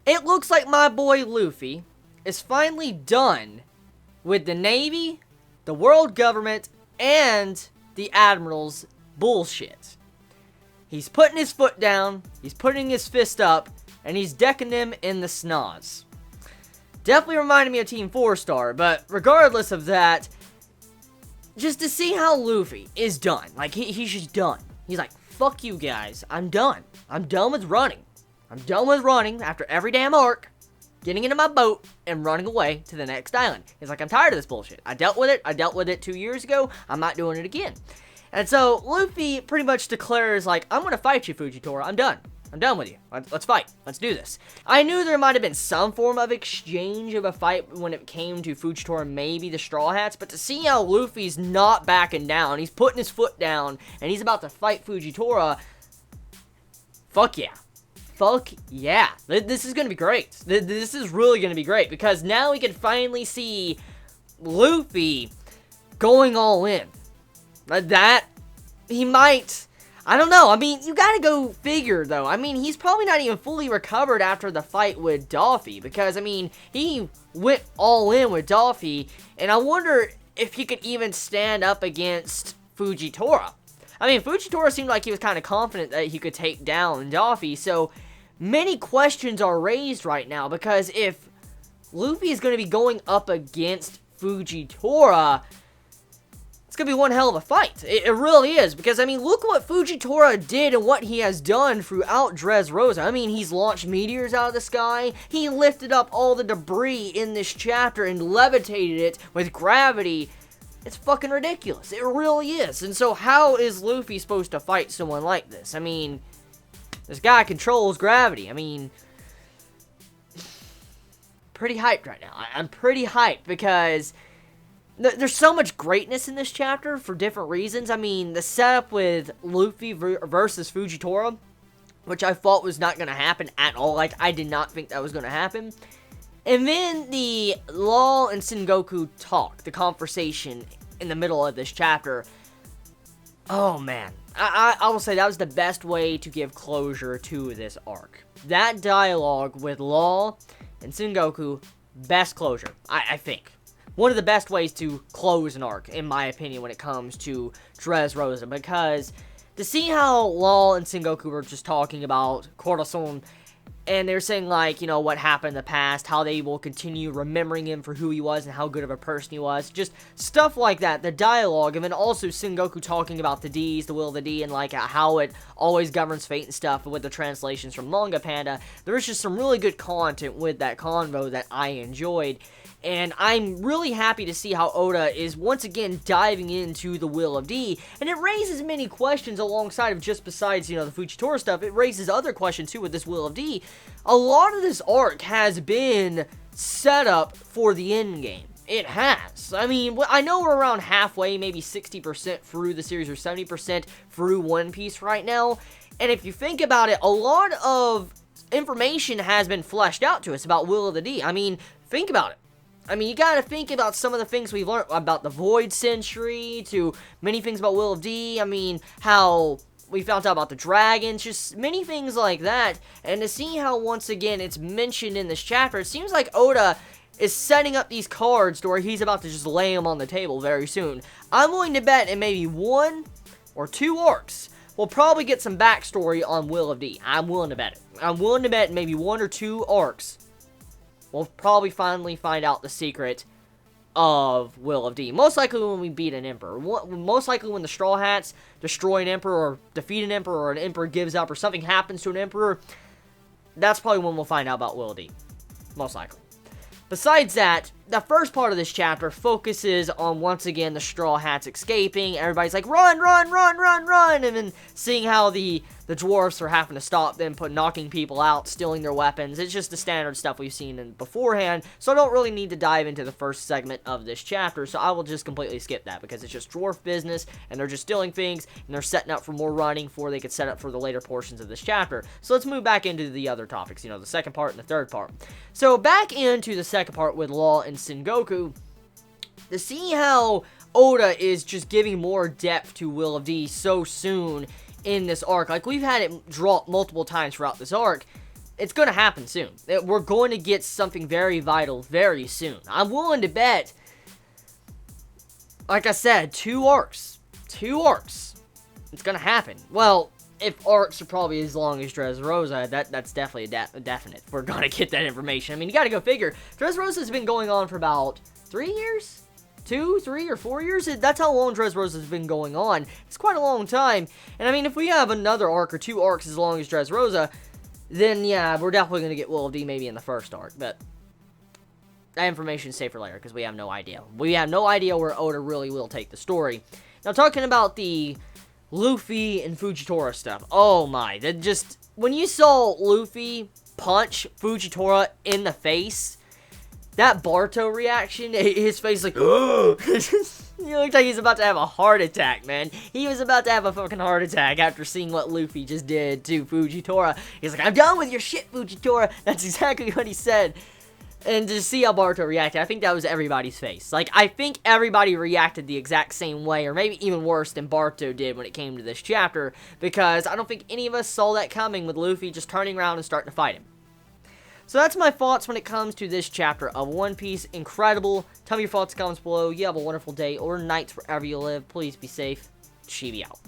It looks like my boy Luffy is finally done with the Navy, the world government, and the Admiral's bullshit. He's putting his foot down, he's putting his fist up, and he's decking them in the schnoz. Definitely reminded me of Team 4-Star, but regardless of that, just to see how Luffy is done. Like, he's just done. He's like, fuck you guys, I'm done. I'm done with running. I'm done with running after every damn arc, getting into my boat, and running away to the next island. He's like, I'm tired of this bullshit. I dealt with it 2 years ago, I'm not doing it again. And so, Luffy pretty much declares, like, I'm gonna fight you, Fujitora, I'm done. I'm done with you. Let's fight. Let's do this. I knew there might have been some form of exchange of a fight when it came to Fujitora, maybe the Straw Hats, but to see how Luffy's not backing down, he's putting his foot down, and he's about to fight Fujitora, fuck yeah. Fuck yeah. This is gonna be great. This is really gonna be great, because now we can finally see Luffy going all in. That, he might... I don't know. I mean, you gotta go figure, though. I mean, he's probably not even fully recovered after the fight with Doffy, because, I mean, he went all in with Doffy, and I wonder if he could even stand up against Fujitora. I mean, Fujitora seemed like he was kind of confident that he could take down Doffy, so many questions are raised right now, because if Luffy is going to be going up against Fujitora, it's going to be one hell of a fight. It really is, because, I mean, look what Fujitora did and what he has done throughout Dressrosa. I mean, he's launched meteors out of the sky, he lifted up all the debris in this chapter and levitated it with gravity. It's fucking ridiculous. It really is. And so how is Luffy supposed to fight someone like this? I mean, this guy controls gravity. I mean, pretty hyped right now. I'm pretty hyped because there's so much greatness in this chapter for different reasons. I mean, the setup with Luffy versus Fujitora, which I thought was not going to happen at all. Like, I did not think that was going to happen. And then the Law and Sengoku talk, the conversation in the middle of this chapter. Oh, man. I will say that was the best way to give closure to this arc. That dialogue with Law and Sengoku, best closure, I think. One of the best ways to close an arc, in my opinion, when it comes to Dressrosa, because to see how Law and Sengoku were just talking about Corazon, and they're saying, like, you know, what happened in the past, how they will continue remembering him for who he was and how good of a person he was, just stuff like that, the dialogue, and then also Sengoku talking about the D's, the will of the D, and, like, how it always governs fate and stuff with the translations from Manga Panda. There was just some really good content with that convo that I enjoyed. And I'm really happy to see how Oda is once again diving into the Will of D. And it raises many questions alongside of just besides, you know, the Fujitora stuff. It raises other questions too with this Will of D. A lot of this arc has been set up for the end game. It has. I mean, I know we're around halfway, maybe 60% through the series or 70% through One Piece right now. And if you think about it, a lot of information has been fleshed out to us about Will of the D. I mean, think about it. I mean, you gotta think about some of the things we've learned about the Void Century, to many things about Will of D. I mean, how we found out about the dragons, just many things like that. And to see how, once again, it's mentioned in this chapter, it seems like Oda is setting up these cards to where he's about to just lay them on the table very soon. I'm willing to bet in maybe 1 or 2 arcs, we'll probably get some backstory on Will of D. I'm willing to bet it. I'm willing to bet in maybe 1 or 2 arcs, we'll probably finally find out the secret of Will of D. Most likely when we beat an Emperor. Most likely when the Straw Hats destroy an Emperor, or defeat an Emperor, or an Emperor gives up, or something happens to an Emperor. That's probably when we'll find out about Will of D. Most likely. Besides that, the first part of this chapter focuses on, once again, the Straw Hats escaping. Everybody's like, run, run, run, run, run! And then seeing how the dwarfs are having to stop them, knocking people out, stealing their weapons. It's just the standard stuff we've seen beforehand, so I don't really need to dive into the first segment of this chapter, so I will just completely skip that, because it's just dwarf business, and they're just stealing things, and they're setting up for more running before they could set up for the later portions of this chapter. So let's move back into the other topics, you know, the second part and the third part. So back into the second part with Law and Sengoku, to see how Oda is just giving more depth to Will of D so soon in this arc. Like, we've had it drop multiple times throughout this arc. It's going to happen soon. We're going to get something very vital very soon. I'm willing to bet, like I said, 2 arcs. 2 arcs. It's going to happen. Well, if arcs are probably as long as Dressrosa, that's definitely a definite. We're going to get that information. I mean, you got to go figure. Dressrosa's been going on for about 3 years? 2, 3, or 4 years? That's how long Dressrosa's been going on. It's quite a long time. And I mean, if we have another arc or 2 arcs as long as Dressrosa, then yeah, we're definitely going to get Will of D maybe in the first arc. But that information is safe for later because we have no idea. We have no idea where Oda really will take the story. Now, talking about the Luffy and Fujitora stuff. Oh my, that just, when you saw Luffy punch Fujitora in the face, that Barto reaction, his face like, oh! He looked like he's about to have a heart attack, man. He was about to have a fucking heart attack after seeing what Luffy just did to Fujitora. He's like, I'm done with your shit, Fujitora. That's exactly what he said. And to see how Barto reacted, I think that was everybody's face. Like, I think everybody reacted the exact same way, or maybe even worse than Barto did when it came to this chapter, because I don't think any of us saw that coming with Luffy just turning around and starting to fight him. So that's my thoughts when it comes to this chapter of One Piece. Incredible. Tell me your thoughts in the comments below. You have a wonderful day or night wherever you live. Please be safe. Chibi out.